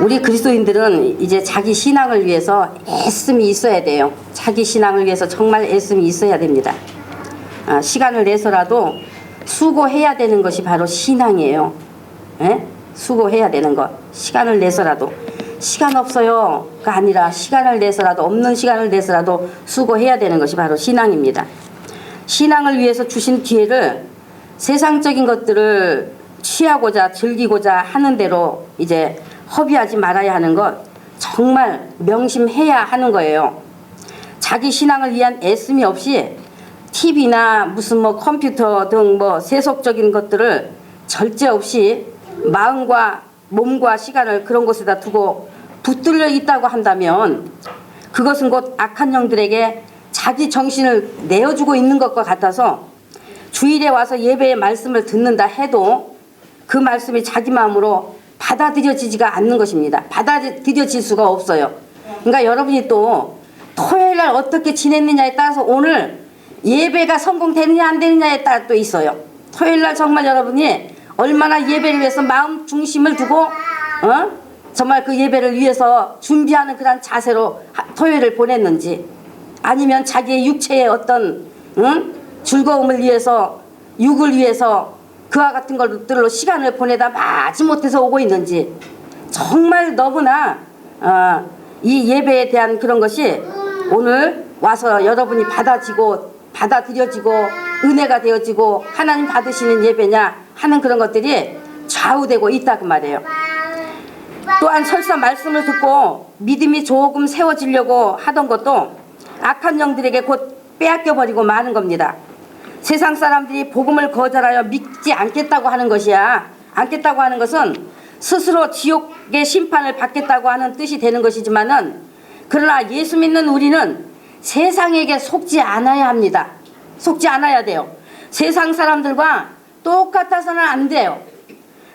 우리 그리스도인들은 이제 자기 신앙을 위해서 애씀이 있어야 돼요. 자기 신앙을 위해서 정말 애씀이 있어야 됩니다. 시간을 내서라도 수고해야 되는 것이 바로 신앙이에요. 에? 수고해야 되는 것. 시간을 내서라도. 시간 없어요가 아니라 시간을 내서라도, 없는 시간을 내서라도 수고해야 되는 것이 바로 신앙입니다. 신앙을 위해서 주신 기회를 세상적인 것들을 취하고자 즐기고자 하는 대로 이제 허비하지 말아야 하는 것, 정말 명심해야 하는 거예요. 자기 신앙을 위한 애씀이 없이 TV나 무슨 뭐 컴퓨터 등 뭐 세속적인 것들을 절제 없이 마음과 몸과 시간을 그런 곳에다 두고 붙들려 있다고 한다면 그것은 곧 악한 영들에게 자기 정신을 내어주고 있는 것과 같아서 주일에 와서 예배의 말씀을 듣는다 해도 그 말씀이 자기 마음으로 받아들여지지가 않는 것입니다. 받아들여질 수가 없어요. 그러니까 여러분이 또 토요일날 어떻게 지냈느냐에 따라서 오늘 예배가 성공되느냐 안 되느냐에 따라 또 있어요. 토요일날 정말 여러분이 얼마나 예배를 위해서 마음 중심을 두고 정말 그 예배를 위해서 준비하는 그런 자세로 토요일을 보냈는지, 아니면 자기의 육체의 어떤 즐거움을 위해서, 육을 위해서 그와 같은 것들로 시간을 보내다 마지못해서 오고 있는지, 정말 너무나 이 예배에 대한 그런 것이 오늘 와서 여러분이 받아들여지고 은혜가 되어지고 하나님 받으시는 예배냐 하는 그런 것들이 좌우되고 있다 그 말이에요. 또한 설사 말씀을 듣고 믿음이 조금 세워지려고 하던 것도 악한 영들에게 곧 빼앗겨버리고 마는 겁니다. 세상 사람들이 복음을 거절하여 믿지 않겠다고 하는 것이야. 않겠다고 하는 것은 스스로 지옥의 심판을 받겠다고 하는 뜻이 되는 것이지만은, 그러나 예수 믿는 우리는 세상에게 속지 않아야 합니다. 속지 않아야 돼요. 세상 사람들과 똑같아서는 안 돼요.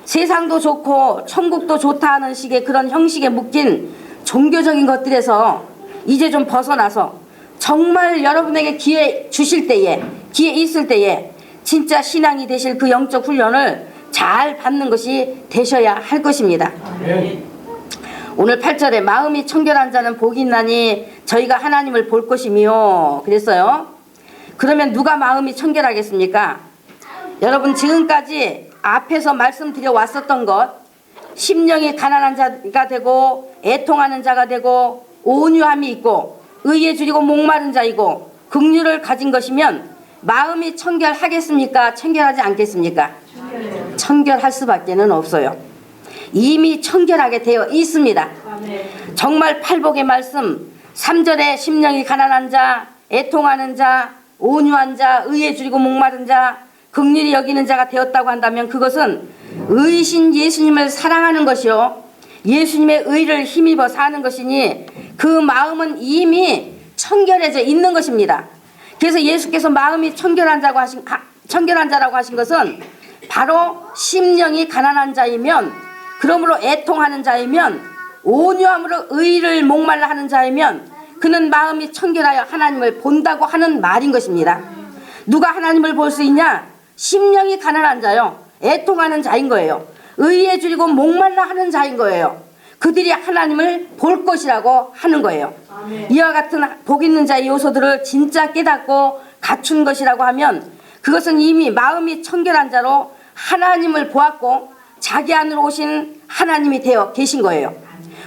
세상도 좋고 천국도 좋다 하는 식의 그런 형식에 묶인 종교적인 것들에서 이제 좀 벗어나서 정말 여러분에게 기회 주실 때에, 기회 있을 때에 진짜 신앙이 되실 그 영적 훈련을 잘 받는 것이 되셔야 할 것입니다. 오늘 8절에 마음이 청결한 자는 복이 있나니 저희가 하나님을 볼 것이며 그랬어요. 그러면 누가 마음이 청결하겠습니까? 여러분, 지금까지 앞에서 말씀드려 왔었던 것, 심령이 가난한 자가 되고 애통하는 자가 되고 온유함이 있고 의에 줄이고 목마른 자이고 긍휼을 가진 것이면 마음이 청결하겠습니까? 청결하지 않겠습니까? 청결할 수밖에는 없어요. 이미 청결하게 되어 있습니다. 정말 팔복의 말씀 3절에 심령이 가난한 자, 애통하는 자, 온유한 자, 의에 줄이고 목마른 자, 긍휼히 여기는 자가 되었다고 한다면 그것은 의신 예수님을 사랑하는 것이요, 예수님의 의를 힘입어 사는 것이니 그 마음은 이미 청결해져 있는 것입니다. 그래서 예수께서 마음이 청결한 자라고 하신 것은 바로 심령이 가난한 자이면, 그러므로 애통하는 자이면, 온유함으로 의를 목말라 하는 자이면 그는 마음이 청결하여 하나님을 본다고 하는 말인 것입니다. 누가 하나님을 볼 수 있냐? 심령이 가난한 자요, 애통하는 자인 거예요. 의에 줄이고 목말라 하는 자인 거예요. 그들이 하나님을 볼 것이라고 하는 거예요. 이와 같은 복 있는 자의 요소들을 진짜 깨닫고 갖춘 것이라고 하면 그것은 이미 마음이 청결한 자로 하나님을 보았고 자기 안으로 오신 하나님이 되어 계신 거예요.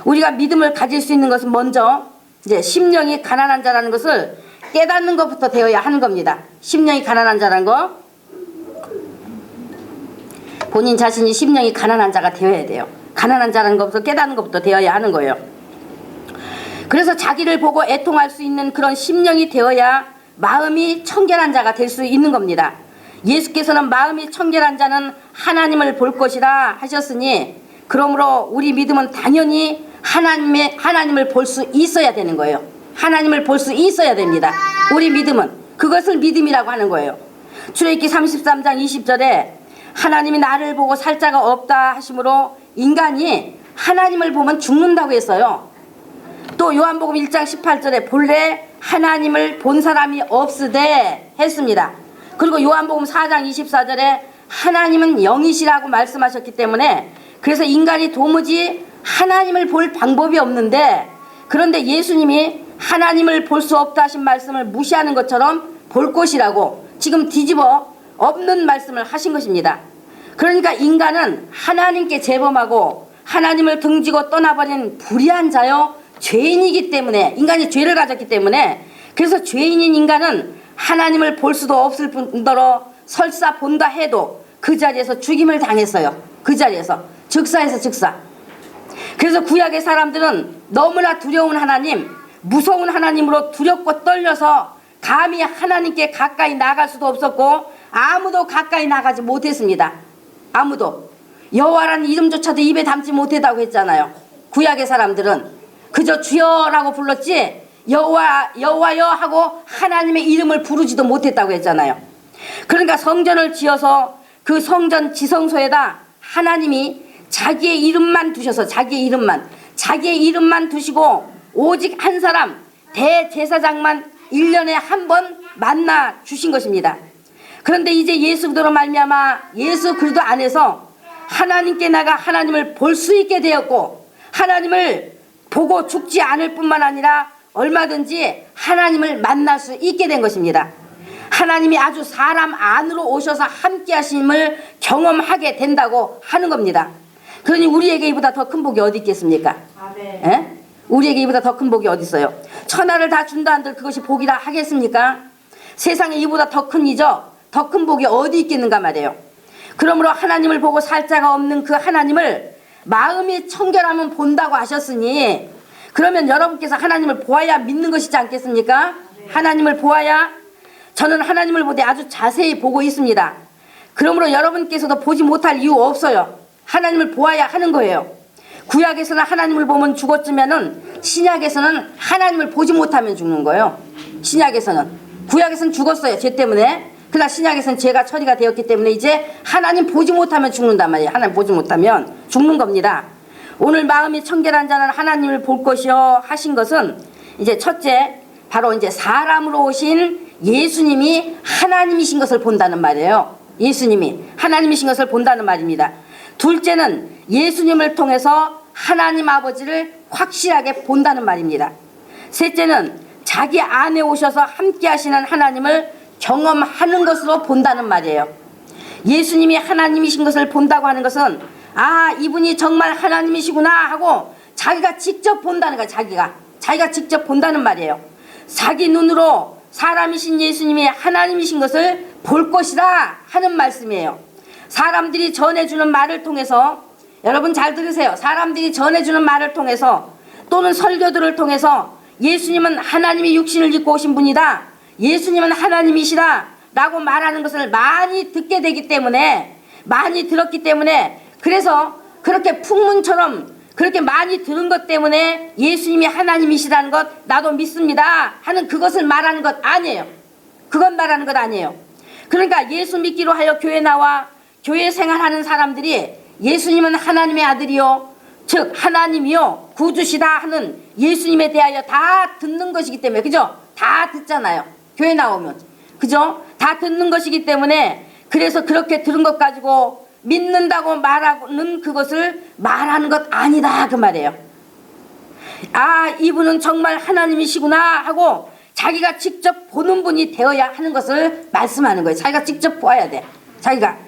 우리가 믿음을 가질 수 있는 것은 먼저 이제 심령이 가난한 자라는 것을 깨닫는 것부터 되어야 하는 겁니다. 심령이 가난한 자라는 거, 본인 자신이 심령이 가난한 자가 되어야 돼요. 가난한 자라는 것부터 깨닫는 것부터 되어야 하는 거예요. 그래서 자기를 보고 애통할 수 있는 그런 심령이 되어야 마음이 청결한 자가 될 수 있는 겁니다. 예수께서는 마음이 청결한 자는 하나님을 볼 것이라 하셨으니, 그러므로 우리 믿음은 당연히 하나님을 볼 수 있어야 되는 거예요. 하나님을 볼 수 있어야 됩니다. 우리 믿음은 그것을 믿음이라고 하는 거예요. 출애굽기 33장 20절에 하나님이 나를 보고 살 자가 없다 하심으로 인간이 하나님을 보면 죽는다고 했어요. 또 요한복음 1장 18절에 본래 하나님을 본 사람이 없으되 했습니다. 그리고 요한복음 4장 24절에 하나님은 영이시라고 말씀하셨기 때문에, 그래서 인간이 도무지 하나님을 볼 방법이 없는데, 그런데 예수님이 하나님을 볼 수 없다 하신 말씀을 무시하는 것처럼 볼 것이라고 지금 뒤집어 엎는 말씀을 하신 것입니다. 그러니까 인간은 하나님께 재범하고 하나님을 등지고 떠나버린 불의한 자요 죄인이기 때문에, 인간이 죄를 가졌기 때문에, 그래서 죄인인 인간은 하나님을 볼 수도 없을 뿐더러 설사 본다 해도 그 자리에서 죽임을 당했어요. 그 자리에서 즉사에서 즉사. 그래서 구약의 사람들은 너무나 두려운 하나님, 무서운 하나님으로 두렵고 떨려서 감히 하나님께 가까이 나갈 수도 없었고 아무도 가까이 나가지 못했습니다. 아무도. 여호와라는 이름조차도 입에 담지 못했다고 했잖아요. 구약의 사람들은 그저 주여라고 불렀지 여호와여 하고 하나님의 이름을 부르지도 못했다고 했잖아요. 그러니까 성전을 지어서 그 성전 지성소에다 하나님이 자기의 이름만 두셔서 자기의 이름만 두시고 오직 한 사람 대제사장만 1년에 한 번 만나 주신 것입니다. 그런데 이제 예수 그리스도로 말미암아 예수 그리스도 안에서 하나님께 나가 하나님을 볼 수 있게 되었고, 하나님을 보고 죽지 않을 뿐만 아니라 얼마든지 하나님을 만날 수 있게 된 것입니다. 하나님이 아주 사람 안으로 오셔서 함께 하심을 경험하게 된다고 하는 겁니다. 그러니 우리에게 이보다 더 큰 복이 어디 있겠습니까? 예? 우리에게 이보다 더 큰 복이 어디 있어요? 천하를 다 준다 한들 그것이 복이라 하겠습니까? 세상에 이보다 더 큰 이적, 더 큰 복이 어디 있겠는가 말이에요. 그러므로 하나님을 보고 살 자가 없는 그 하나님을 마음이 청결하면 본다고 하셨으니, 그러면 여러분께서 하나님을 보아야 믿는 것이지 않겠습니까? 하나님을 보아야. 저는 하나님을 보되 아주 자세히 보고 있습니다. 그러므로 여러분께서도 보지 못할 이유 없어요. 하나님을 보아야 하는 거예요. 구약에서는 하나님을 보면 죽었으면은 신약에서는 하나님을 보지 못하면 죽는 거예요. 구약에서는 죽었어요, 죄 때문에. 그러나 신약에서는 죄가 처리가 되었기 때문에 이제 하나님 보지 못하면 죽는단 말이에요. 하나님 보지 못하면 죽는 겁니다. 오늘 마음이 청결한 자는 하나님을 볼 것이요 하신 것은, 이제 첫째 바로 이제 사람으로 오신 예수님이 하나님이신 것을 본다는 말이에요. 예수님이 하나님이신 것을 본다는 말입니다. 둘째는 예수님을 통해서 하나님 아버지를 확실하게 본다는 말입니다. 셋째는 자기 안에 오셔서 함께 하시는 하나님을 경험하는 것으로 본다는 말이에요. 예수님이 하나님이신 것을 본다고 하는 것은, 아, 이분이 정말 하나님이시구나 하고 자기가 직접 본다는 거예요. 자기가 직접 본다는 말이에요. 자기 눈으로 사람이신 예수님이 하나님이신 것을 볼 것이다 하는 말씀이에요. 사람들이 전해주는 말을 통해서, 여러분 잘 들으세요. 사람들이 전해주는 말을 통해서 또는 설교들을 통해서 예수님은 하나님이 육신을 입고 오신 분이다, 예수님은 하나님이시다 라고 말하는 것을 많이 듣게 되기 때문에, 많이 들었기 때문에, 그래서 그렇게 풍문처럼 그렇게 많이 들은 것 때문에 예수님이 하나님이시라는 것 나도 믿습니다 하는 그것을 말하는 것 아니에요. 그건 말하는 것 아니에요. 그러니까 예수 믿기로 하여 교회 나와 교회 생활하는 사람들이 예수님은 하나님의 아들이요, 즉 하나님이요 구주시다 하는 예수님에 대하여 다 듣는 것이기 때문에, 그죠? 다 듣잖아요. 교회 나오면, 그죠? 다 듣는 것이기 때문에, 그래서 그렇게 들은 것 가지고 믿는다고 말하는 그것을 말하는 것 아니다 그 말이에요. 아, 이분은 정말 하나님이시구나 하고 자기가 직접 보는 분이 되어야 하는 것을 말씀하는 거예요. 자기가 직접 보아야 돼. 자기가.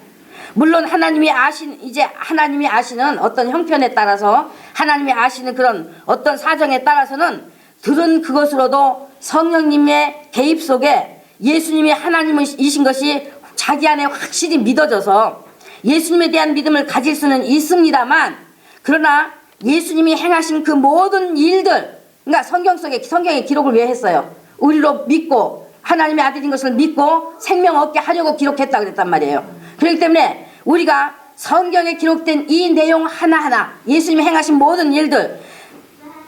물론 하나님이 아시는 어떤 형편에 따라서, 하나님이 아시는 그런 어떤 사정에 따라서는 들은 그것으로도 성령님의 개입 속에 예수님이 하나님이신 것이 자기 안에 확실히 믿어져서 예수님에 대한 믿음을 가질 수는 있습니다만, 그러나 예수님이 행하신 그 모든 일들, 그러니까 성경의 기록을 왜 했어요? 우리로 믿고 하나님의 아들인 것을 믿고 생명 얻게 하려고 기록했다 그랬단 말이에요. 그렇기 때문에 우리가 성경에 기록된 이 내용 하나하나, 예수님이 행하신 모든 일들,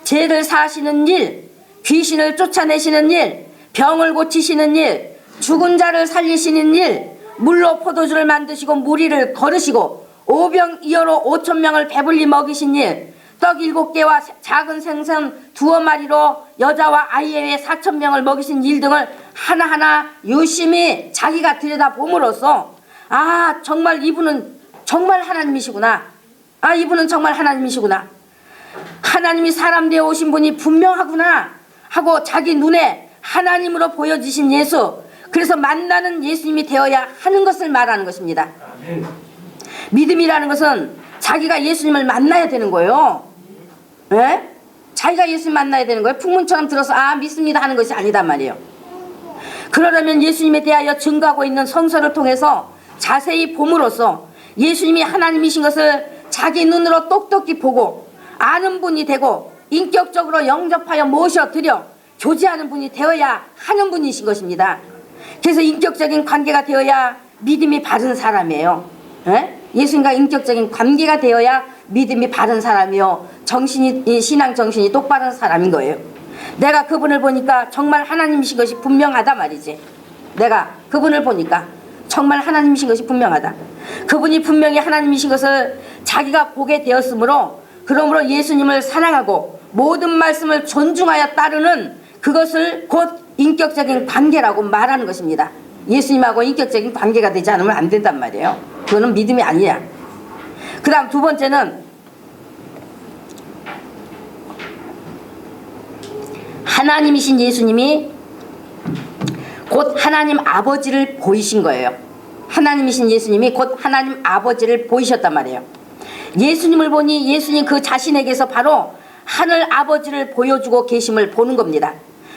죄를 사하시는 일, 귀신을 쫓아내시는 일, 병을 고치시는 일, 죽은 자를 살리시는 일, 물로 포도주를 만드시고 무리를 거르시고 오병이어로 5,000명을 배불리 먹이신 일, 떡 7개와 작은 생선 2마리로 여자와 아이 외에 4,000명을 먹이신 일 등을 하나하나 유심히 자기가 들여다봄으로써, 아, 정말 이분은 정말 하나님이시구나. 아, 이분은 정말 하나님이시구나. 하나님이 사람 되어 오신 분이 분명하구나 하고 자기 눈에 하나님으로 보여지신 예수, 그래서 만나는 예수님이 되어야 하는 것을 말하는 것입니다. 아멘. 믿음이라는 것은 자기가 예수님을 만나야 되는 거예요. 예? 자기가 예수님 만나야 되는 거예요. 풍문처럼 들어서 아 믿습니다 하는 것이 아니단 말이에요. 그러려면 예수님에 대하여 증거하고 있는 성서를 통해서 자세히 봄으로써 예수님이 하나님이신 것을 자기 눈으로 똑똑히 보고 아는 분이 되고 인격적으로 영접하여 모셔드려 교제하는 분이 되어야 하는 분이신 것입니다. 그래서 인격적인 관계가 되어야 믿음이 바른 사람이에요. 예? 예수님과 인격적인 관계가 되어야 믿음이 바른 사람이요, 정신이, 신앙 정신이 똑바른 사람인 거예요. 내가 그분을 보니까 정말 하나님이신 것이 분명하다 말이지. 내가 그분을 보니까 정말 하나님이신 것이 분명하다. 그분이 분명히 하나님이신 것을 자기가 보게 되었으므로, 그러므로 예수님을 사랑하고 모든 말씀을 존중하여 따르는 그것을 곧 인격적인 관계라고 말하는 것입니다. 예수님하고 인격적인 관계가 되지 않으면 안 된단 말이에요. 그거는 믿음이 아니야. 그 다음 두 번째는 하나님이신 예수님이 곧 하나님 아버지를 보이신 거예요. 하나님이신 예수님이 곧 하나님 아버지를 보이셨단 말이에요. 예수님을 보니 예수님 그 자신에게서 바로 하늘 아버지를 보여주고 계심을 보는 겁니다.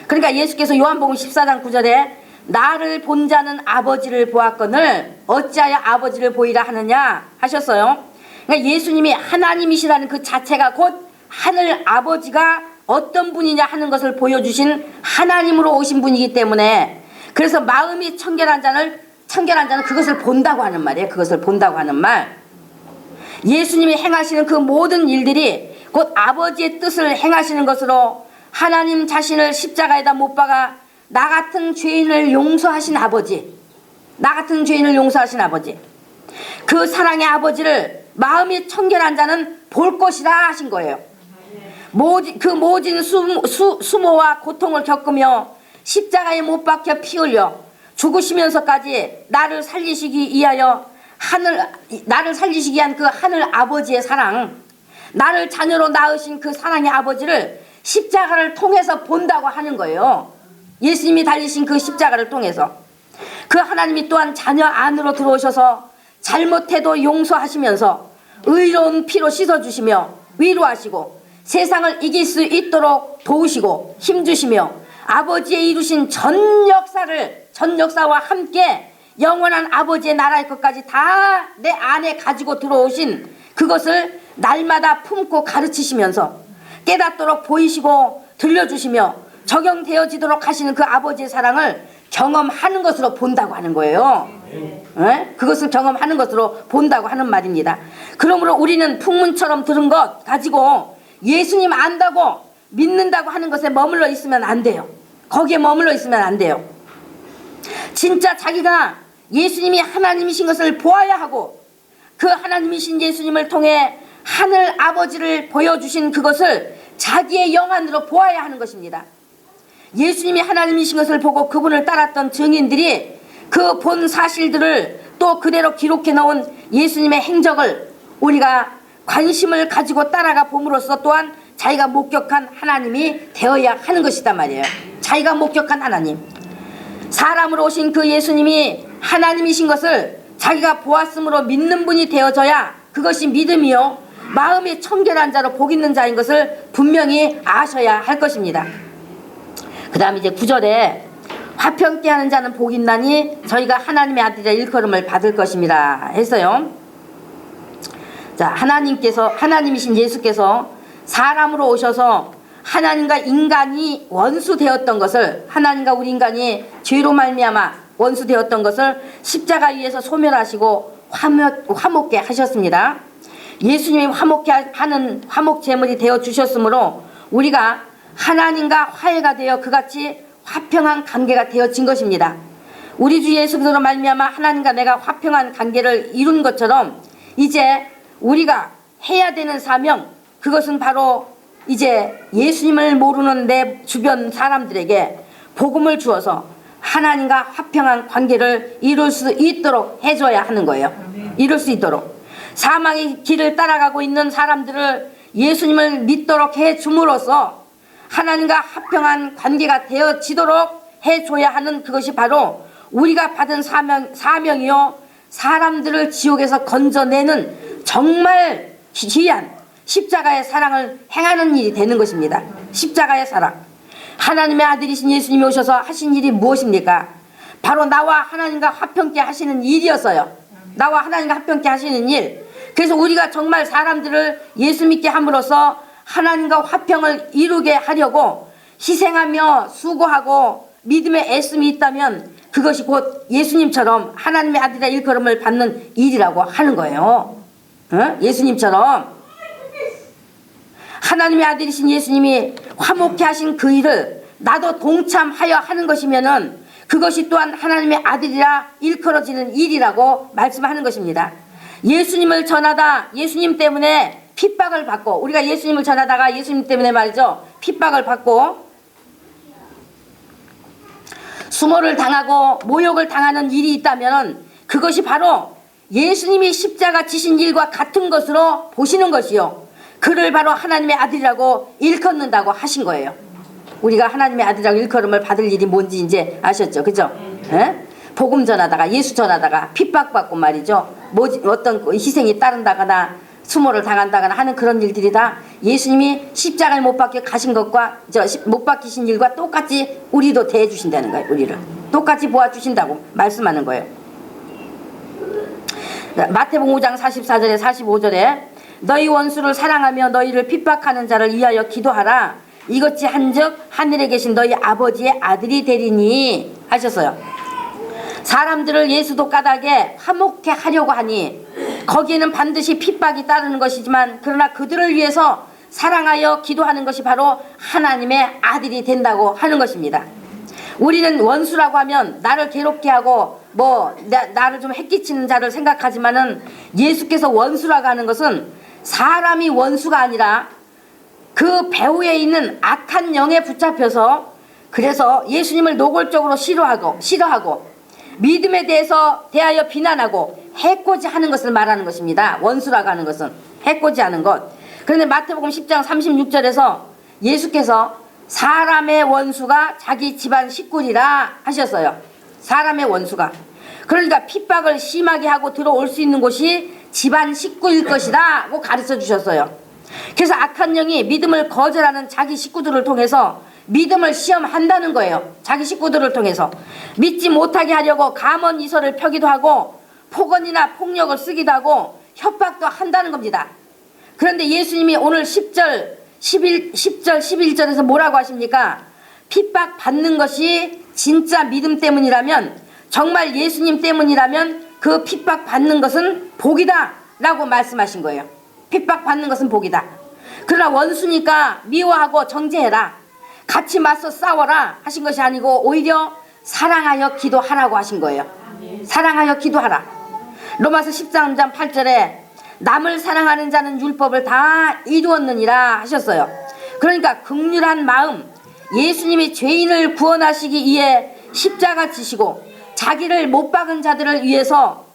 그러니까 예수께서 요한복음 14장 9절에 나를 본 자는 아버지를 보았거늘 어찌하여 아버지를 보이라 하느냐 하셨어요. 그러니까 예수님이 하나님이시라는 그 자체가 곧 하늘 아버지가 어떤 분이냐 하는 것을 보여주신 하나님으로 오신 분이기 때문에, 그래서 마음이 청결한 자는 그것을 본다고 하는 말이에요. 그것을 본다고 하는 말. 예수님이 행하시는 그 모든 일들이 곧 아버지의 뜻을 행하시는 것으로 하나님 자신을 십자가에다 못 박아 나 같은 죄인을 용서하신 아버지, 나 같은 죄인을 용서하신 아버지, 그 사랑의 아버지를 마음이 청결한 자는 볼 것이라 하신 거예요. 그 모진 수모와 고통을 겪으며 십자가에 못 박혀 피 흘려 죽으시면서까지 나를 살리시기 위한 그 하늘 아버지의 사랑, 나를 자녀로 낳으신 그 사랑의 아버지를 십자가를 통해서 본다고 하는 거예요. 예수님이 달리신 그 십자가를 통해서 그 하나님이 또한 자녀 안으로 들어오셔서 잘못해도 용서하시면서 의로운 피로 씻어주시며 위로하시고 세상을 이길 수 있도록 도우시고 힘주시며 아버지의 이루신 전 역사와 함께 영원한 아버지의 나라의 것까지 다 내 안에 가지고 들어오신 그것을 날마다 품고 가르치시면서 깨닫도록 보이시고 들려주시며 적용되어지도록 하시는 그 아버지의 사랑을 경험하는 것으로 본다고 하는 거예요. 그것을 경험하는 것으로 본다고 하는 말입니다. 그러므로 우리는 풍문처럼 들은 것 가지고 예수님 안다고 믿는다고 하는 것에 머물러 있으면 안 돼요. 거기에 머물러 있으면 안 돼요. 진짜 자기가 예수님이 하나님이신 것을 보아야 하고 그 하나님이신 예수님을 통해 하늘 아버지를 보여주신 그것을 자기의 영안으로 보아야 하는 것입니다. 예수님이 하나님이신 것을 보고 그분을 따랐던 증인들이 그 본 사실들을 또 그대로 기록해 놓은 예수님의 행적을 우리가 관심을 가지고 따라가 봄으로써 또한 자기가 목격한 하나님이 되어야 하는 것이단 말이에요. 자기가 목격한 하나님, 사람으로 오신 그 예수님이 하나님이신 것을 자기가 보았으므로 믿는 분이 되어져야 그것이 믿음이요 마음이 청결한 자로 복 있는 자인 것을 분명히 아셔야 할 것입니다. 그 다음 이제 9절에 화평케 하는 자는 복 있나니 저희가 하나님의 아들의 일컬음을 받을 것입니다 했어요. 자, 하나님이신 예수께서 사람으로 오셔서 하나님과 인간이 원수 되었던 것을, 하나님과 우리 인간이 죄로 말미암아 원수 되었던 것을 십자가 위에서 소멸하시고 화목케 하셨습니다. 예수님이 화목케 하는 화목 제물이 되어 주셨으므로 우리가 하나님과 화해가 되어 그같이 화평한 관계가 되어진 것입니다. 우리 주 예수 그리스도로 말미암아 하나님과 내가 화평한 관계를 이룬 것처럼 이제 우리가 해야 되는 사명, 그것은 바로 이제 예수님을 모르는 내 주변 사람들에게 복음을 주어서 하나님과 화평한 관계를 이룰 수 있도록 해줘야 하는 거예요. 이룰 수 있도록. 사망의 길을 따라가고 있는 사람들을 예수님을 믿도록 해 줌으로써 하나님과 합평한 관계가 되어지도록 해줘야 하는 그것이 바로 우리가 받은 사명이요, 사람들을 지옥에서 건져내는 정말 귀한 십자가의 사랑을 행하는 일이 되는 것입니다. 십자가의 사랑. 하나님의 아들이신 예수님이 오셔서 하신 일이 무엇입니까? 바로 나와 하나님과 화평케 하시는 일이었어요. 나와 하나님과 화평케 하시는 일. 그래서 우리가 정말 사람들을 예수 믿게 함으로써 하나님과 화평을 이루게 하려고 희생하며 수고하고 믿음의 애씀이 있다면 그것이 곧 예수님처럼 하나님의 아들의 일컬음을 받는 일이라고 하는 거예요. 예수님처럼 하나님의 아들이신 예수님이 화목케 하신 그 일을 나도 동참하여 하는 것이면은 그것이 또한 하나님의 아들이라 일컬어지는 일이라고 말씀하는 것입니다. 예수님을 전하다 예수님 때문에 핍박을 받고, 우리가 예수님을 전하다가 예수님 때문에 말이죠, 핍박을 받고 수모를 당하고 모욕을 당하는 일이 있다면 그것이 바로 예수님이 십자가 지신 일과 같은 것으로 보시는 것이요, 그를 바로 하나님의 아들이라고 일컫는다고 하신 거예요. 우리가 하나님의 아들이라고 일컬음을 받을 일이 뭔지 이제 아셨죠? 그죠? 복음 전하다가, 예수 전하다가 핍박받고 말이죠, 어떤 희생이 따른다거나 수모를 당한다거나 하는 그런 일들이 다 예수님이 십자가에 못 박혀 가신 것과 못 박히신 일과 똑같이 우리도 대해 주신다는 거예요. 우리를 똑같이 보아 주신다고 말씀하는 거예요. 마태복음 5장 44절에 45절에 너희 원수를 사랑하며 너희를 핍박하는 자를 위하여 기도하라. 이것이 한즉 하늘에 계신 너희 아버지의 아들이 되리니 하셨어요. 사람들을 예수도 까닭에 화목케 하려고 하니 거기에는 반드시 핍박이 따르는 것이지만, 그러나 그들을 위해서 사랑하여 기도하는 것이 바로 하나님의 아들이 된다고 하는 것입니다. 우리는 원수라고 하면 나를 괴롭게 하고 나를 좀 해끼치는 자를 생각하지만은, 예수께서 원수라고 하는 것은 사람이 원수가 아니라 그 배후에 있는 악한 영에 붙잡혀서, 그래서 예수님을 노골적으로 싫어하고 믿음에 대하여 비난하고 해코지하는 것을 말하는 것입니다. 원수라고 하는 것은 해코지하는 것. 그런데 마태복음 10장 36절에서 예수께서 사람의 원수가 자기 집안 식구리라 하셨어요. 사람의 원수가. 그러니까 핍박을 심하게 하고 들어올 수 있는 곳이 집안 식구일 것이라고 가르쳐 주셨어요. 그래서 악한 영이 믿음을 거절하는 자기 식구들을 통해서 믿음을 시험한다는 거예요. 자기 식구들을 통해서 믿지 못하게 하려고 감언 이설을 펴기도 하고 폭언이나 폭력을 쓰기도 하고 협박도 한다는 겁니다. 그런데 예수님이 오늘 10절 11절에서 뭐라고 하십니까? 핍박 받는 것이 진짜 믿음 때문이라면, 정말 예수님 때문이라면 그 핍박 받는 것은 복이다 라고 말씀하신 거예요. 핍박 받는 것은 복이다. 그러나 원수니까 미워하고 정죄해라, 같이 맞서 싸워라 하신 것이 아니고 오히려 사랑하여 기도하라고 하신 거예요. 사랑하여 기도하라. 로마서 13장 8절에 남을 사랑하는 자는 율법을 다 이루었느니라 하셨어요. 그러니까 긍휼한 마음, 예수님이 죄인을 구원하시기 위해 십자가 지시고 자기를 못 박은 자들을 위해서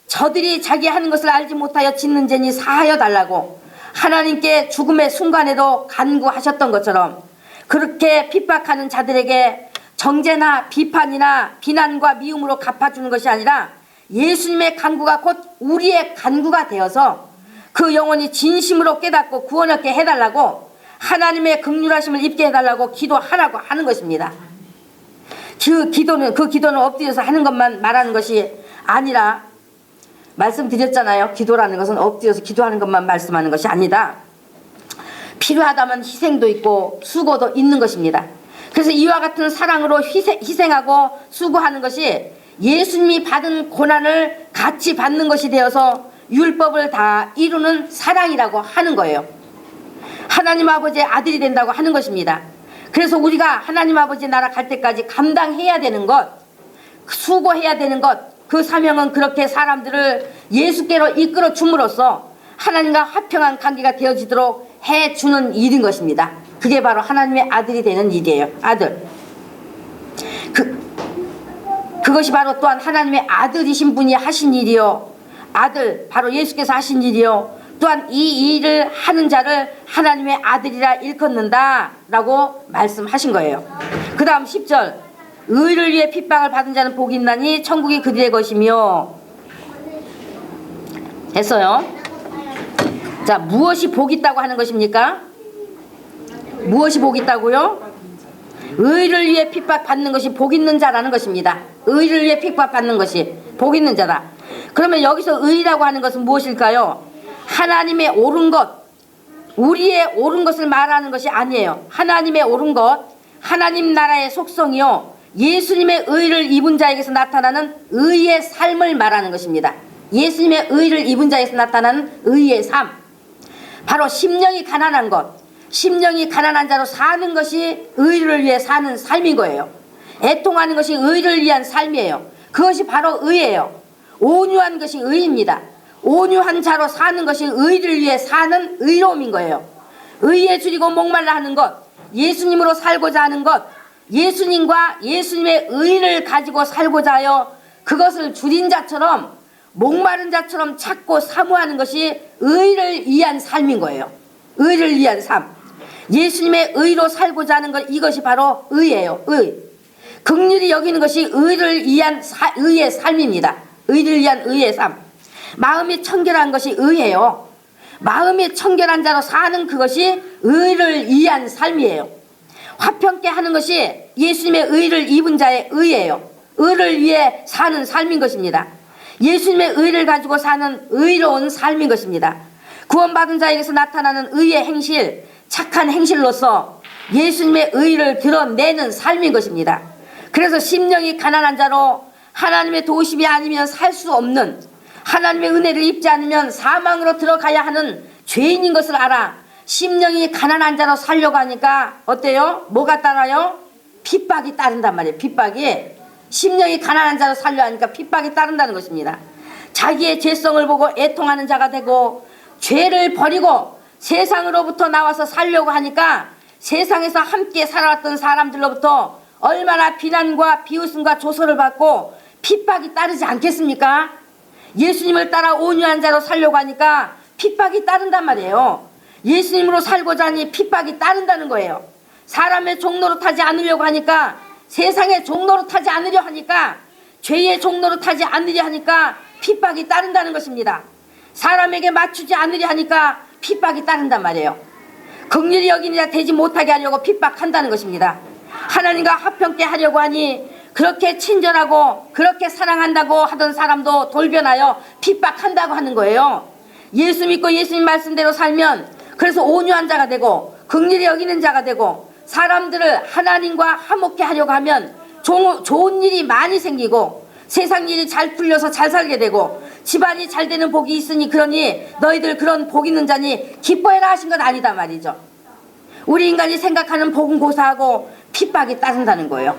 저들이 자기 하는 것을 알지 못하여 짓는 죄니 사하여 달라고 하나님께 죽음의 순간에도 간구하셨던 것처럼, 그렇게 핍박하는 자들에게 정죄나 비판이나 비난과 미움으로 갚아주는 것이 아니라 예수님의 간구가 곧 우리의 간구가 되어서 그 영혼이 진심으로 깨닫고 구원 얻게 해달라고, 하나님의 긍휼하심을 입게 해달라고 기도하라고 하는 것입니다. 그 기도는 엎드려서 하는 것만 말하는 것이 아니라, 말씀드렸잖아요. 기도라는 것은 엎드려서 기도하는 것만 말씀하는 것이 아니다. 필요하다면 희생도 있고 수고도 있는 것입니다. 그래서 이와 같은 사랑으로 희생하고 수고하는 것이 예수님이 받은 고난을 같이 받는 것이 되어서 율법을 다 이루는 사랑이라고 하는 거예요. 하나님 아버지의 아들이 된다고 하는 것입니다. 그래서 우리가 하나님 아버지 나라 갈 때까지 감당해야 되는 것, 수고해야 되는 것, 그 사명은 그렇게 사람들을 예수께로 이끌어 줌으로써 하나님과 화평한 관계가 되어지도록 해주는 일인 것입니다. 그게 바로 하나님의 아들이 되는 일이에요. 아들. 그것이 바로 또한 하나님의 아들이신 분이 하신 일이요, 아들 바로 예수께서 하신 일이요, 또한 이 일을 하는 자를 하나님의 아들이라 일컫는다 라고 말씀하신 거예요. 그 다음 10절, 의를 위해 핍박을 받은 자는 복이 있나니 천국이 그들의 것이며. 됐어요. 자, 무엇이 복 있다고 하는 것입니까? 무엇이 복 있다고요? 의를 위해 핍박받는 것이 복 있는 자라는 것입니다. 의를 위해 핍박받는 것이 복 있는 자다. 그러면 여기서 의라고 하는 것은 무엇일까요? 하나님의 옳은 것, 우리의 옳은 것을 말하는 것이 아니에요. 하나님의 옳은 것, 하나님 나라의 속성이요, 예수님의 의를 입은 자에게서 나타나는 의의 삶을 말하는 것입니다. 예수님의 의를 입은 자에게서 나타나는 의의 삶, 바로 심령이 가난한 것, 심령이 가난한 자로 사는 것이 의를 위해 사는 삶인 거예요. 애통하는 것이 의를 위한 삶이에요. 그것이 바로 의예요. 온유한 것이 의입니다. 온유한 자로 사는 것이 의를 위해 사는 의로움인 거예요. 의에 줄이고 목말라 하는 것, 예수님으로 살고자 하는 것, 예수님과 예수님의 의를 가지고 살고자 하여 그것을 줄인 자처럼, 목마른 자처럼 찾고 사모하는 것이 의를 위한 삶인 거예요. 의를 위한 삶, 예수님의 의로 살고자 하는 것, 이것이 바로 의예요. 의. 긍휼히 여기는 것이 의를 위한 의의 삶입니다. 의를 위한 의의 삶. 마음이 청결한 것이 의예요. 마음이 청결한 자로 사는 그것이 의를 위한 삶이에요. 화평케 하는 것이 예수님의 의를 입은 자의 의예요. 의를 위해 사는 삶인 것입니다. 예수님의 의를 가지고 사는 의로운 삶인 것입니다. 구원받은 자에게서 나타나는 의의 행실, 착한 행실로서 예수님의 의를 드러내는 삶인 것입니다. 그래서 심령이 가난한 자로 하나님의 도우심이 아니면 살 수 없는, 하나님의 은혜를 입지 않으면 사망으로 들어가야 하는 죄인인 것을 알아 심령이 가난한 자로 살려고 하니까 어때요? 뭐가 따라요? 핍박이 따른단 말이에요. 핍박이. 심령이 가난한 자로 살려 하니까 핍박이 따른다는 것입니다. 자기의 죄성을 보고 애통하는 자가 되고, 죄를 버리고 세상으로부터 나와서 살려고 하니까 세상에서 함께 살아왔던 사람들로부터 얼마나 비난과 비웃음과 조소를 받고 핍박이 따르지 않겠습니까? 예수님을 따라 온유한 자로 살려고 하니까 핍박이 따른단 말이에요. 예수님으로 살고자 하니 핍박이 따른다는 거예요. 사람의 종로로 타지 않으려고 하니까, 세상의 종로로 타지 않으려 하니까, 죄의 종로로 타지 않으려 하니까 핍박이 따른다는 것입니다. 사람에게 맞추지 않으려 하니까 핍박이 따른단 말이에요. 긍휼히 여기는 자 되지 못하게 하려고 핍박한다는 것입니다. 하나님과 화평케 하려고 하니 그렇게 친절하고 그렇게 사랑한다고 하던 사람도 돌변하여 핍박한다고 하는 거예요. 예수 믿고 예수님 말씀대로 살면, 그래서 온유한 자가 되고 긍휼히 여기는 자가 되고 사람들을 하나님과 화목케 하려고 하면 좋은 일이 많이 생기고 세상 일이 잘 풀려서 잘 살게 되고 집안이 잘 되는 복이 있으니, 그러니 너희들 그런 복 있는 자니 기뻐해라 하신 건 아니다 말이죠. 우리 인간이 생각하는 복은 고사하고 핍박이 따른다는 거예요.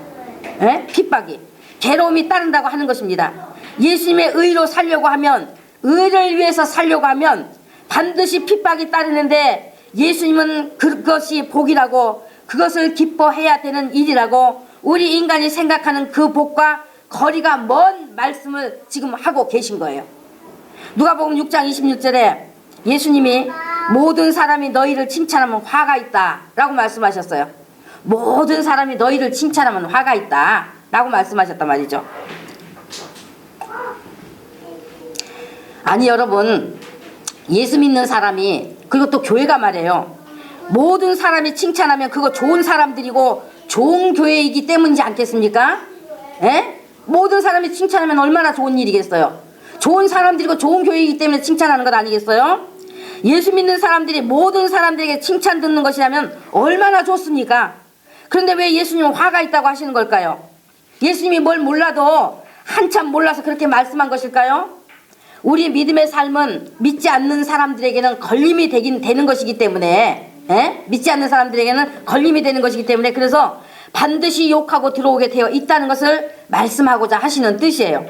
에? 핍박이, 괴로움이 따른다고 하는 것입니다. 예수님의 의로 살려고 하면, 의를 위해서 살려고 하면 반드시 핍박이 따르는데, 예수님은 그것이 복이라고, 그것을 기뻐해야 되는 일이라고 우리 인간이 생각하는 그 복과 거리가 먼 말씀을 지금 하고 계신 거예요. 누가복음 6장 26절에 예수님이 모든 사람이 너희를 칭찬하면 화가 있다 라고 말씀하셨어요. 모든 사람이 너희를 칭찬하면 화가 있다 라고 말씀하셨단 말이죠. 아니 여러분, 예수 믿는 사람이, 그리고 또 교회가 말해요, 모든 사람이 칭찬하면 그거 좋은 사람들이고 좋은 교회이기 때문이지 않겠습니까? 에? 모든 사람이 칭찬하면 얼마나 좋은 일이겠어요. 좋은 사람들이고 좋은 교회이기 때문에 칭찬하는 것 아니겠어요? 예수 믿는 사람들이 모든 사람들에게 칭찬 듣는 것이라면 얼마나 좋습니까? 그런데 왜 예수님은 화가 있다고 하시는 걸까요? 예수님이 뭘 몰라도 한참 몰라서 그렇게 말씀한 것일까요? 우리 믿음의 삶은 믿지 않는 사람들에게는 걸림이 되는 것이기 때문에, 믿지 않는 사람들에게는 걸림이 되는 것이기 때문에, 그래서 반드시 욕하고 들어오게 되어 있다는 것을 말씀하고자 하시는 뜻이에요.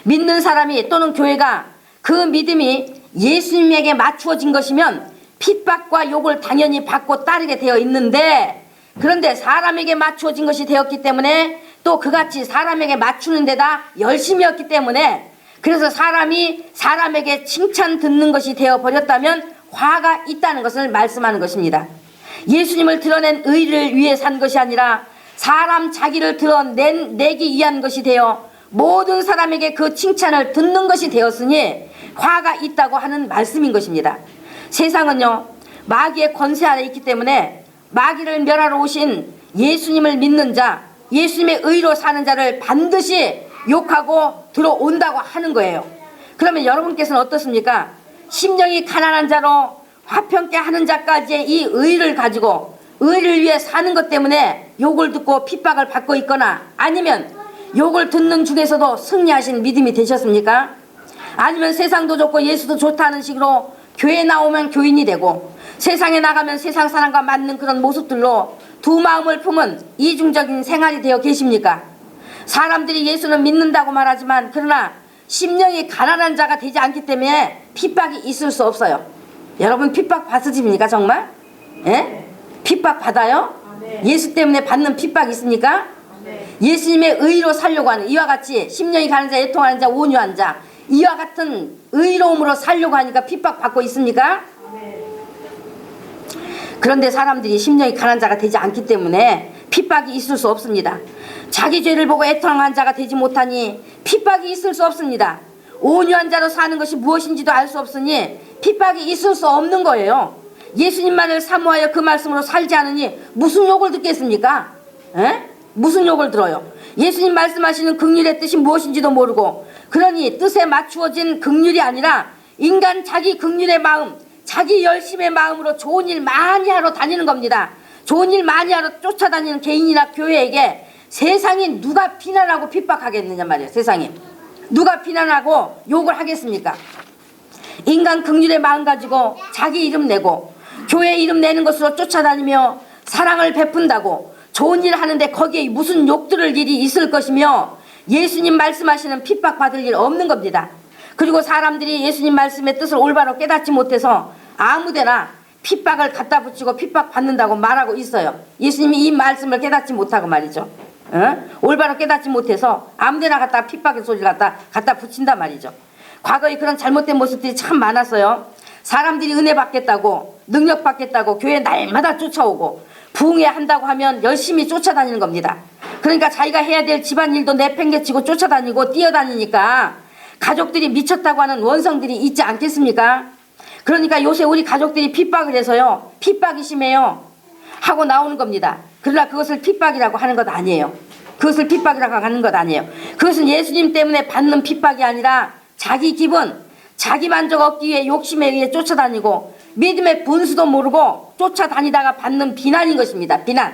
믿는 사람이 또는 교회가 그 믿음이 예수님에게 맞추어진 것이면 핍박과 욕을 당연히 받고 따르게 되어 있는데, 그런데 사람에게 맞추어진 것이 되었기 때문에, 또 그같이 사람에게 맞추는 데다 열심이었기 때문에 그래서 사람이 사람에게 칭찬 듣는 것이 되어버렸다면 화가 있다는 것을 말씀하는 것입니다. 예수님을 드러낸 의를 위해 산 것이 아니라 사람 자기를 드러내기 위한 것이 되어 모든 사람에게 그 칭찬을 듣는 것이 되었으니 화가 있다고 하는 말씀인 것입니다. 세상은요, 마귀의 권세 아래 있기 때문에 마귀를 멸하러 오신 예수님을 믿는 자, 예수님의 의로 사는 자를 반드시 욕하고 들어온다고 하는 거예요. 그러면 여러분께서는 어떻습니까? 심령이 가난한 자로 화평케 하는 자까지의 이 의를 가지고 의를 위해 사는 것 때문에 욕을 듣고 핍박을 받고 있거나, 아니면 욕을 듣는 중에서도 승리하신 믿음이 되셨습니까? 아니면 세상도 좋고 예수도 좋다는 식으로 교회 나오면 교인이 되고 세상에 나가면 세상 사람과 맞는 그런 모습들로 두 마음을 품은 이중적인 생활이 되어 계십니까? 사람들이 예수는 믿는다고 말하지만 그러나 심령이 가난한 자가 되지 않기 때문에 핍박이 있을 수 없어요. 여러분 핍박 받으십니까 정말? 예? 핍박 받아요? 예수 때문에 받는 핍박이 있습니까? 예수님의 의로 살려고 하는 이와 같이 심령이 가난한 자, 애통하는 자, 온유한 자, 이와 같은 의로움으로 살려고 하니까 핍박 받고 있습니까? 그런데 사람들이 심령이 가난한 자가 되지 않기 때문에 핍박이 있을 수 없습니다. 자기 죄를 보고 애통한 자가 되지 못하니 핍박이 있을 수 없습니다. 온유한 자로 사는 것이 무엇인지도 알 수 없으니 핍박이 있을 수 없는 거예요. 예수님만을 사모하여 그 말씀으로 살지 않으니 무슨 욕을 듣겠습니까? 에? 무슨 욕을 들어요? 예수님 말씀하시는 긍휼의 뜻이 무엇인지도 모르고, 그러니 뜻에 맞추어진 긍휼이 아니라 인간 자기 긍휼의 마음, 자기 열심의 마음으로 좋은 일 많이 하러 다니는 겁니다. 좋은 일 많이 하러 쫓아다니는 개인이나 교회에게 세상이 누가 비난하고 핍박하겠느냐 말이에요. 세상이 누가 비난하고 욕을 하겠습니까? 인간 긍휼의 마음 가지고 자기 이름 내고 교회 이름 내는 것으로 쫓아다니며 사랑을 베푼다고 좋은 일 하는데 거기에 무슨 욕 들을 일이 있을 것이며 예수님 말씀하시는 핍박 받을 일 없는 겁니다. 그리고 사람들이 예수님 말씀의 뜻을 올바로 깨닫지 못해서 아무데나 핍박을 갖다 붙이고 핍박 받는다고 말하고 있어요. 예수님이 이 말씀을 깨닫지 못하고 말이죠. 올바로 깨닫지 못해서 아무데나 갖다 핍박의 소리를 갖다 붙인단 말이죠. 과거에 그런 잘못된 모습들이 참 많았어요. 사람들이 은혜 받겠다고, 능력 받겠다고 교회 날마다 쫓아오고 부흥회 한다고 하면 열심히 쫓아다니는 겁니다. 그러니까 자기가 해야 될 집안일도 내팽개치고 쫓아다니고 뛰어다니니까 가족들이 미쳤다고 하는 원성들이 있지 않겠습니까? 그러니까 요새 우리 가족들이 핍박을 해서요, 핍박이 심해요 하고 나오는 겁니다. 그러나 그것을 핍박이라고 하는 것 아니에요. 그것을 핍박이라고 하는 것 아니에요. 그것은 예수님 때문에 받는 핍박이 아니라 자기 기분, 자기 만족 얻기 위해 욕심에 의해 쫓아다니고 믿음의 분수도 모르고 쫓아다니다가 받는 비난인 것입니다. 비난.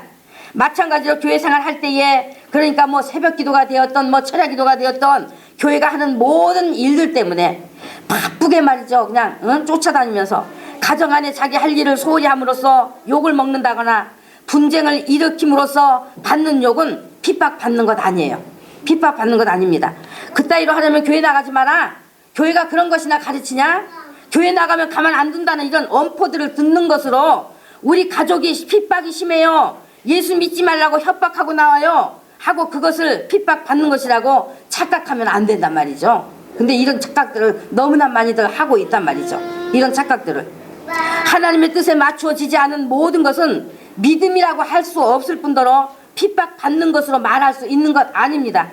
마찬가지로 교회 생활 할 때에, 그러니까 뭐 새벽 기도가 되었던 뭐 철야 기도가 되었던 교회가 하는 모든 일들 때문에 바쁘게 말이죠, 그냥 쫓아다니면서 가정 안에 자기 할 일을 소홀히 함으로써 욕을 먹는다거나 분쟁을 일으킴으로써 받는 욕은 핍박 받는 것 아니에요. 핍박 받는 것 아닙니다. 그따위로 하려면 교회 나가지 마라. 교회가 그런 것이나 가르치냐? 교회 나가면 가만 안 둔다는 이런 엄포들을 듣는 것으로 우리 가족이 핍박이 심해요, 예수 믿지 말라고 협박하고 나와요 하고 그것을 핍박 받는 것이라고 착각하면 안 된단 말이죠. 근데 이런 착각들을 너무나 많이들 하고 있단 말이죠. 이런 착각들을. 하나님의 뜻에 맞추어지지 않은 모든 것은 믿음이라고 할 수 없을 뿐더러 핍박 받는 것으로 말할 수 있는 것 아닙니다.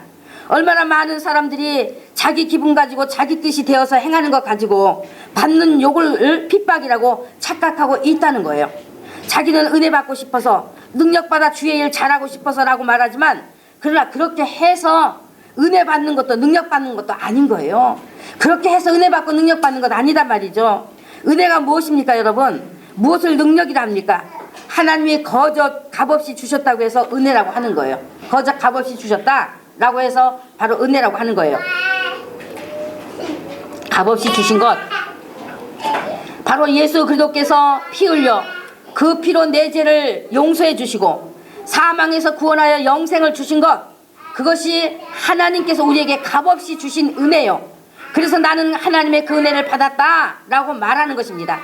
얼마나 많은 사람들이 자기 기분 가지고 자기 뜻이 되어서 행하는 것 가지고 받는 욕을 핍박이라고 착각하고 있다는 거예요. 자기는 은혜 받고 싶어서, 능력받아 주의 일 잘하고 싶어서라고 말하지만, 그러나 그렇게 해서 은혜 받는 것도 능력 받는 것도 아닌 거예요. 그렇게 해서 은혜 받고 능력 받는 것 아니단 말이죠. 은혜가 무엇입니까 여러분? 무엇을 능력이라 합니까? 하나님이 거저 값없이 주셨다고 해서 은혜라고 하는 거예요. 거저 값없이 주셨다라고 해서 바로 은혜라고 하는 거예요. 값없이 주신 것, 바로 예수 그리스도께서 피 흘려 그 피로 내 죄를 용서해 주시고 사망에서 구원하여 영생을 주신 것, 그것이 하나님께서 우리에게 값없이 주신 은혜요. 그래서 나는 하나님의 그 은혜를 받았다라고 말하는 것입니다.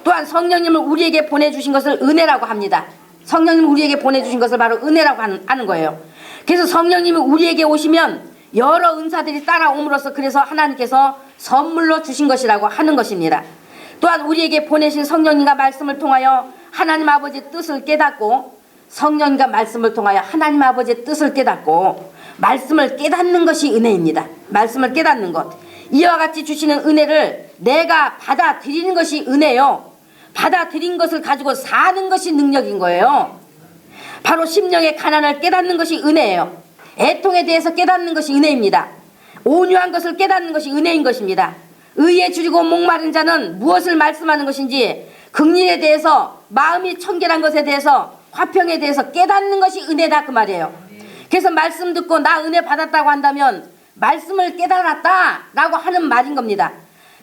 또한 성령님을 우리에게 보내주신 것을 은혜라고 합니다. 성령님을 우리에게 보내주신 것을 바로 은혜라고 하는 거예요. 그래서 성령님이 우리에게 오시면 여러 은사들이 따라옴으로써 그래서 하나님께서 선물로 주신 것이라고 하는 것입니다. 또한 우리에게 보내신 성령님과 말씀을 통하여 하나님 아버지의 뜻을 깨닫고, 성령님과 말씀을 통하여 하나님 아버지의 뜻을 깨닫고 말씀을 깨닫는 것이 은혜입니다. 말씀을 깨닫는 것, 이와 같이 주시는 은혜를 내가 받아들이는 것이 은혜요, 받아들인 것을 가지고 사는 것이 능력인 거예요. 바로 심령의 가난을 깨닫는 것이 은혜예요. 애통에 대해서 깨닫는 것이 은혜입니다. 온유한 것을 깨닫는 것이 은혜인 것입니다. 의에 줄이고 목마른 자는 무엇을 말씀하는 것인지, 긍휼에 대해서, 마음이 청결한 것에 대해서, 화평에 대해서 깨닫는 것이 은혜다 그 말이에요. 그래서 말씀 듣고 나 은혜 받았다고 한다면 말씀을 깨달았다라고 하는 말인 겁니다.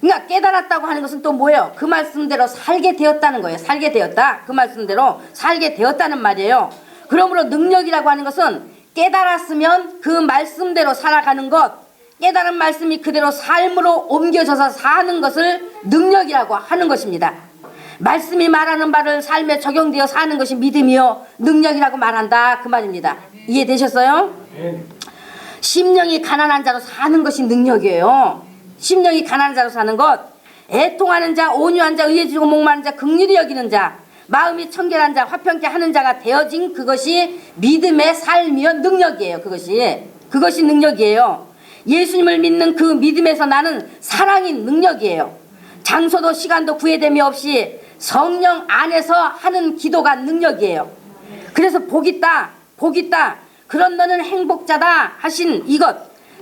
그러니까 깨달았다고 하는 것은 또 뭐예요? 그 말씀대로 살게 되었다는 거예요. 살게 되었다, 그 말씀대로 살게 되었다는 말이에요. 그러므로 능력이라고 하는 것은 깨달았으면 그 말씀대로 살아가는 것, 깨달은 말씀이 그대로 삶으로 옮겨져서 사는 것을 능력이라고 하는 것입니다. 말씀이 말하는 바를 삶에 적용되어 사는 것이 믿음이요 능력이라고 말한다 그 말입니다. 이해되셨어요? 심령이 가난한 자로 사는 것이 능력이에요. 심령이 가난한 자로 사는 것, 애통하는 자, 온유한 자, 의에 줄이고 목마른 자, 긍휼히 여기는 자, 마음이 청결한 자, 화평케 하는 자가 되어진 그것이 믿음의 삶이요 능력이에요. 그것이 능력이에요. 예수님을 믿는 그 믿음에서 나는 사랑인 능력이에요. 장소도 시간도 구애됨이 없이 성령 안에서 하는 기도가 능력이에요. 그래서 복 있다, 복 있다, 그런 너는 행복자다 하신 이것,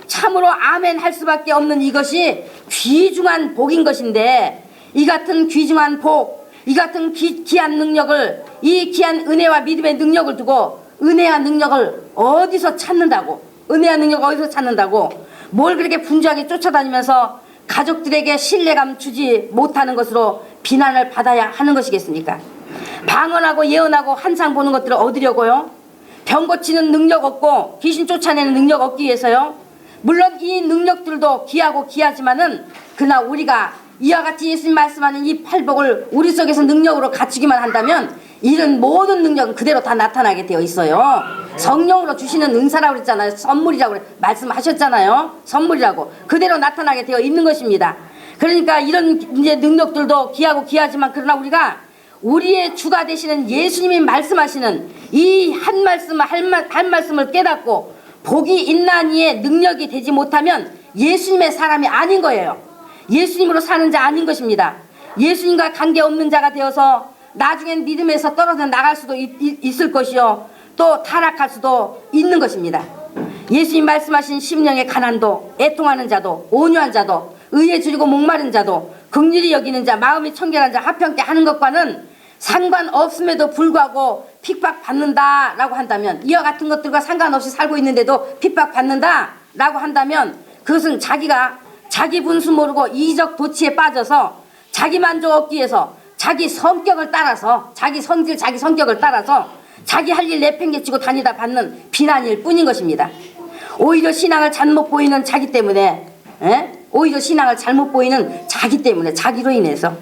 참으로 아멘 할 수밖에 없는 이것이 귀중한 복인 것인데, 이 같은 귀중한 복, 이 같은 귀한 능력을, 이 귀한 은혜와 믿음의 능력을 두고 은혜와 능력을 어디서 찾는다고, 은혜와 능력을 어디서 찾는다고, 뭘 그렇게 분주하게 쫓아다니면서 가족들에게 신뢰감 주지 못하는 것으로 비난을 받아야 하는 것이겠습니까? 방언하고 예언하고 환상 보는 것들을 얻으려고요? 병 고치는 능력 얻고 귀신 쫓아내는 능력 얻기 위해서요? 물론 이 능력들도 귀하고 귀하지만은, 그러나 우리가 이와 같이 예수님 말씀하는 이 팔복을 우리 속에서 능력으로 갖추기만 한다면 이런 모든 능력은 그대로 다 나타나게 되어 있어요. 성령으로 주시는 은사라고 그랬잖아요. 선물이라고 말씀하셨잖아요. 선물이라고 그대로 나타나게 되어 있는 것입니다. 그러니까 이런 이제 능력들도 귀하고 귀하지만, 그러나 우리가 우리의 주가 되시는 예수님이 말씀하시는 이 한 말씀을 깨닫고 복이 있나니의 능력이 되지 못하면 예수님의 사람이 아닌 거예요. 예수님으로 사는 자 아닌 것입니다. 예수님과 관계없는 자가 되어서 나중엔 믿음에서 떨어져 나갈 수도 있을 것이요, 또 타락할 수도 있는 것입니다. 예수님 말씀하신 심령의 가난도, 애통하는 자도, 온유한 자도, 의에 줄이고 목마른 자도, 긍휼히 여기는 자, 마음이 청결한 자, 화평케 하는 것과는 상관없음에도 불구하고 핍박받는다라고 한다면, 이와 같은 것들과 상관없이 살고 있는데도 핍박받는다라고 한다면, 그것은 자기가 자기 분수 모르고 이적 도취에 빠져서 자기 만족 얻기 위해서 자기 성격을 따라서, 자기 성질, 자기 성격을 따라서 자기 할 일 내팽개치고 다니다 받는 비난일 뿐인 것입니다. 오히려 신앙을 잘못 보이는 자기 때문에, 오히려 신앙을 잘못 보이는 자기 때문에, 자기로 인해서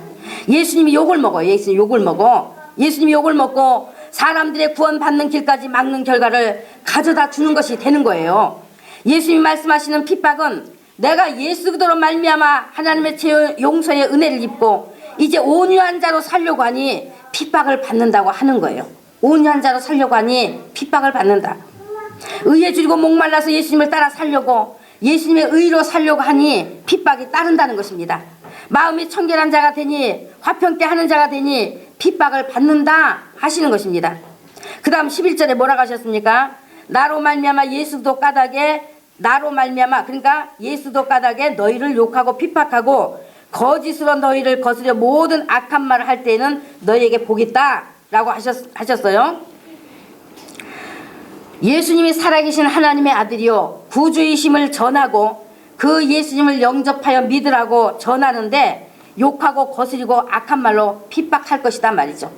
예수님이 욕을 먹어요. 예수님이 욕을 먹고 사람들의 구원받는 길까지 막는 결과를 가져다 주는 것이 되는 거예요. 예수님이 말씀하시는 핍박은 내가 예수 그리스도로 말미암아 하나님의 죄 용서의 은혜를 입고 이제 온유한 자로 살려고 하니 핍박을 받는다고 하는 거예요. 온유한 자로 살려고 하니 핍박을 받는다. 의에 줄이고 목말라서 예수님을 따라 살려고, 예수님의 의로 살려고 하니 핍박이 따른다는 것입니다. 마음이 청결한 자가 되니, 화평케 하는 자가 되니 핍박을 받는다 하시는 것입니다. 그 다음 11절에 뭐라고 하셨습니까? 나로 말미암아 예수도 까닭에, 나로 말미암아, 그러니까 예수도 까닭에 너희를 욕하고 핍박하고 거짓으로 너희를 거스려 모든 악한 말을 할 때에는 너희에게 복이 있다 라고 하셨어요. 예수님이 살아계신 하나님의 아들이요 구주이심을 전하고 그 예수님을 영접하여 믿으라고 전하는데 욕하고 거스리고 악한 말로 핍박할 것이다 말이죠.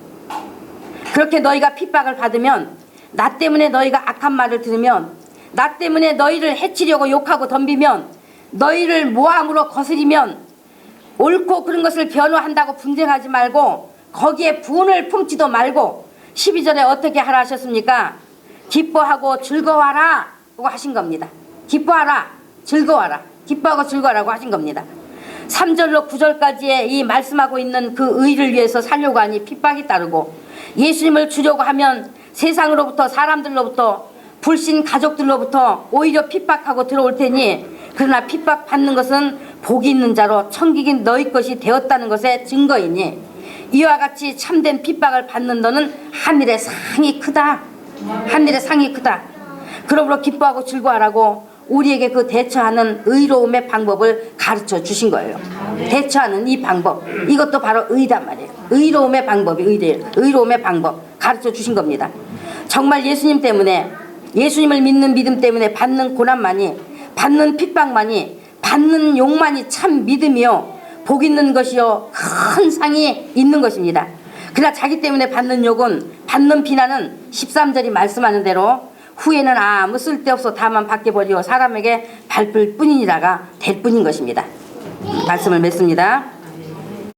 그렇게 너희가 핍박을 받으면, 나 때문에 너희가 악한 말을 들으면, 나 때문에 너희를 해치려고 욕하고 덤비면, 너희를 모함으로 거스리면 옳고 그른 것을 변호한다고 분쟁하지 말고 거기에 분을 품지도 말고 12절에 어떻게 하라 하셨습니까? 기뻐하고 즐거워하라 라고 하신 겁니다. 기뻐하라. 즐거워하라. 기뻐하고 즐거워하라고 하신 겁니다. 3절로 9절까지의 이 말씀하고 있는 그 의를 위해서 살려고 하니 핍박이 따르고, 예수님을 주려고 하면 세상으로부터, 사람들로부터, 불신 가족들로부터 오히려 핍박하고 들어올 테니, 그러나 핍박받는 것은 복이 있는 자로 천국이 너희 것이 되었다는 것의 증거이니, 이와 같이 참된 핍박을 받는 너는 하늘의 상이 크다. 하늘의 상이 크다. 그러므로 기뻐하고 즐거워하라고 우리에게 그 대처하는 의로움의 방법을 가르쳐 주신 거예요. 대처하는 이 방법, 이것도 바로 의단 말이에요. 의로움의 방법이 의로움의 방법 가르쳐 주신 겁니다. 정말 예수님 때문에, 예수님을 믿는 믿음 때문에 받는 고난만이, 받는 핍박만이, 받는 욕만이 참 믿음이요 복 있는 것이요 큰 상이 있는 것입니다. 그러나 자기 때문에 받는 욕은, 받는 비난은 13절이 말씀하는 대로 후에는 아무 쓸데없어 다만 밖에 버리고 사람에게 밟을 뿐이니라가 될 뿐인 것입니다. 말씀을 맺습니다.